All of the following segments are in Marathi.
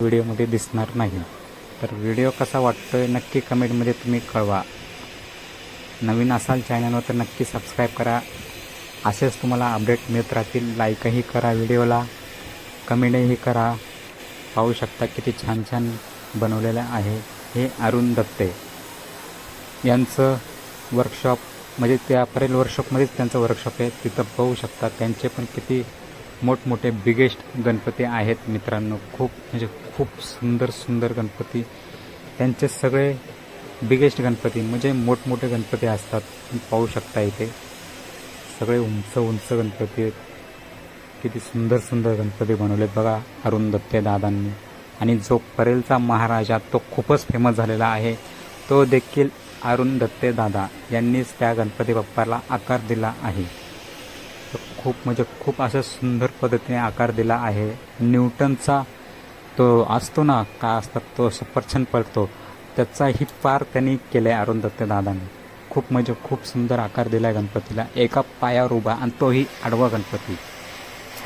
व्हिडिओमध्ये दिसणार नाही. तर व्हिडिओ कसा वाटतोय नक्की कमेंटमध्ये तुम्ही कळवा. नवीन असाल चॅनलवर तर नक्की सबस्क्राईब करा. असेच तुम्हाला अपडेट मिळत राहतील. लाईकही करा व्हिडिओला, कमेंटही करा. पाहू शकता किती छान छान बनवलेलं आहे. हे अरुण दत्ते यांचं वर्कशॉप, म्हणजे त्या परेल वर्कशॉपमध्येच त्यांचं वर्कशॉप आहे. तिथं पाहू शकता त्यांचे पण किती मोठमोठे बिगेस्ट गणपती आहेत मित्रांनो. खूप सुंदर सुंदर गणपती. त्यांचे सगळे बिगेस्ट गणपती म्हणजे मोठमोठे गणपती असतात. पाहू शकता इथे सगळे उंच उंच गणपती आहेत. किती सुंदर सुंदर गणपती बनवलेत बघा अरुण दत्ते दादांनी. आणि जो परेलचा महाराजा तो खूपच फेमस झालेला आहे. तो देखील अरुण दत्ते दादा यांनीच त्या गणपती बाप्पाला आकार दिला आहे. खूप असं सुंदर पद्धतीने आकार दिला आहे. न्यूटनचा तो असतो ना, काय असतात तो सफरचंद पडतो, त्याचाही पार त्यांनी केलं आहे अरुण दत्ते दादांनी. खूप सुंदर आकार दिला आहे गणपतीला. एका पायावर उभा आणि तोही आडवा गणपती.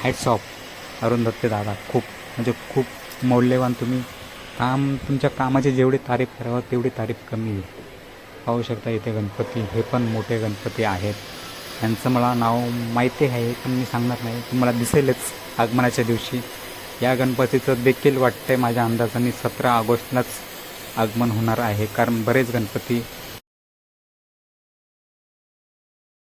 हॅट्स ऑफ अरुण दत्ते दादा. खूप मौल्यवान. तुमच्या कामाची जेवढी तारीफ करावं तेवढी तारीफ कमी आहे. पाहू शकता इथे गणपती, हे पण मोठे गणपती आहेत. त्यांचं मला नाव माहिती आहे पण मी सांगणार नाही, तुम्हाला दिसेलच आगमनाच्या दिवशी. या गणपतीचं देखील वाटतंय माझ्या अंदाजाने 17 ऑगस्टलाच आगमन होणार आहे, कारण बरेच गणपती